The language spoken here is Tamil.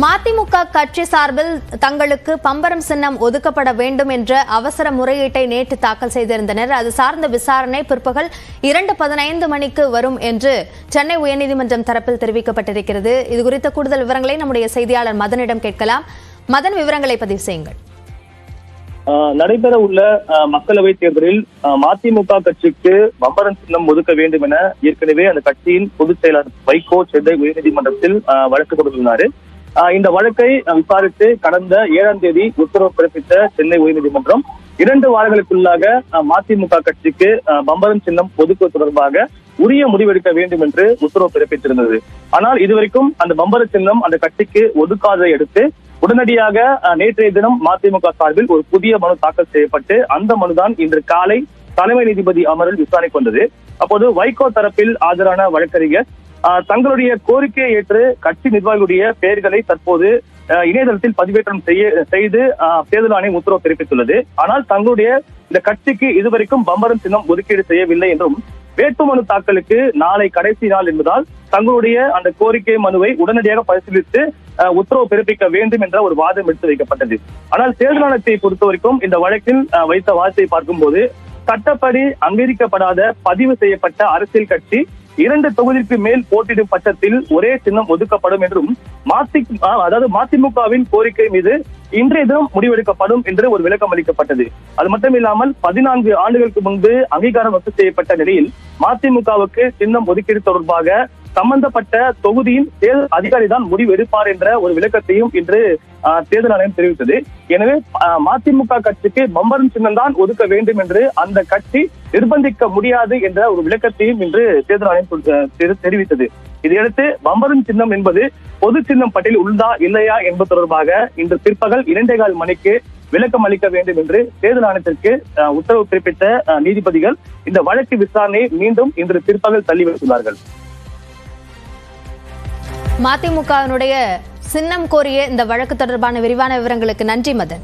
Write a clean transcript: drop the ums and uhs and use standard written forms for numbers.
மதிமுக கட்சி சார்பில் தங்களுக்கு பம்பரம் சின்னம் ஒதுக்கப்பட வேண்டும் என்ற அவசர முறையீட்டை நேற்று தாக்கல் செய்திருந்தனர். அது சார்ந்த விசாரணை பிற்பகல் 2:15 மணிக்கு வரும் என்று சென்னை உயர்நீதிமன்றம் தரப்பில் தெரிவிக்கப்பட்டிருக்கிறது. இதுகுறித்த கூடுதல் விவரங்களை நம்முடைய செய்தியாளர் மதனிடம் கேட்கலாம். மதன், விவரங்களை பதிவு செய்யுங்கள். நடைபெற உள்ள மக்களவை தேர்தலில் மதிமுக கட்சிக்கு பம்பரம் சின்னம் ஒதுக்க வேண்டும் என ஏற்கனவே அந்த கட்சியின் பொதுச் செயலாளர் வைகோ சென்னை உயர்நீதிமன்றத்தில் வழக்கு கொடுத்துள்ளார். இந்த வழக்கை விசாரித்து கடந்த 7ஆம் தேதி உத்தரவு பிறப்பித்த சென்னை உயர்நீதிமன்றம் 2 வாரங்களுக்குள்ளாக மதிமுக கட்சிக்கு பம்பரம் சின்னம் ஒதுக்குவது தொடர்பாக உரிய முடிவெடுக்க வேண்டும் என்று உத்தரவு பிறப்பித்திருந்தது. ஆனால் இதுவரைக்கும் அந்த பம்பர சின்னம் அந்த கட்சிக்கு ஒதுக்காததை அடுத்து உடனடியாக நேற்றைய தினம் மதிமுக சார்பில் ஒரு புதிய மனு தாக்கல் செய்யப்பட்டு அந்த மனுதான் இன்று காலை தலைமை நீதிபதி அமர்வில் விசாரணை கொண்டது. அப்போது வைகோ தரப்பில் ஆஜரான வழக்கறிஞர் தங்களுடைய கோரிக்கையை ஏற்று கட்சி நிர்வாகிகளுடைய பெயர்களை தற்போது இணையதளத்தில் பதிவேற்றம் செய்து தேர்தல் ஆணையம் உத்தரவு பிறப்பித்துள்ளது. ஆனால் தங்களுடைய இந்த கட்சிக்கு இதுவரைக்கும் பம்பரம் சின்னம் ஒதுக்கீடு செய்யவில்லை என்றும் வேட்புமனு தாக்கலுக்கு நாளை கடைசி நாள் என்பதால் தங்களுடைய அந்த கோரிக்கை மனுவை உடனடியாக பரிசீலித்து உத்தரவு பிறப்பிக்க வேண்டும் என்ற ஒரு வாதம் எடுத்து வைக்கப்பட்டது. ஆனால் தேர்தல் ஆணையத்தை பொறுத்தவரைக்கும் இந்த வழக்கில் வைத்த வாதத்தை பார்க்கும்போது சட்டப்படி அங்கீகரிக்கப்படாத பதிவு செய்யப்பட்ட அரசியல் கட்சி 2 தொகுதிக்கு மேல் போட்டியிடும் பட்சத்தில் ஒரே சின்னம் ஒதுக்கப்படும் என்றும் மதிமுகவின் கோரிக்கை மீது இன்றைய தினம் முடிவெடுக்கப்படும் என்று ஒரு விளக்கம் அளிக்கப்பட்டது. அது மட்டுமில்லாமல் 14 ஆண்டுகளுக்கு முன்பு அங்கீகாரம் ரத்து செய்யப்பட்ட நிலையில் மதிமுகவுக்கு சின்னம் ஒதுக்கீடு தொடர்பாக சம்பந்தப்பட்ட தொகுதியின் தேர்தல் அதிகாரி தான் முடிவு எடுப்பார் என்ற ஒரு விளக்கத்தையும் இன்று தேர்தல் ஆணையம் தெரிவித்தது. எனவே மதிமுக கட்சிக்கு பம்பரம் சின்னம் தான் ஒதுக்க வேண்டும் என்று அந்த கட்சி நிர்பந்திக்க முடியாது என்ற ஒரு விளக்கத்தையும் இன்று தேர்தல் ஆணையம் தெரிவித்தது. இதையடுத்து பம்பரம் சின்னம் என்பது பொது சின்னம் பட்டியலில் உள்ளதா இல்லையா என்பது தொடர்பாக இன்று பிற்பகல் 2:15 மணிக்கு விளக்கம் அளிக்க வேண்டும் என்று தேர்தல் ஆணையத்திற்கு உத்தரவு பிறப்பித்த நீதிபதிகள் இந்த வழக்கு விசாரணையை மீண்டும் இன்று பிற்பகல் தள்ளி வைத்துள்ளார்கள். மதிமுகவினுடைய சின்னம் கோரிய இந்த வழக்கு தொடர்பான விரிவான விவரங்களுக்கு நன்றி மதன்.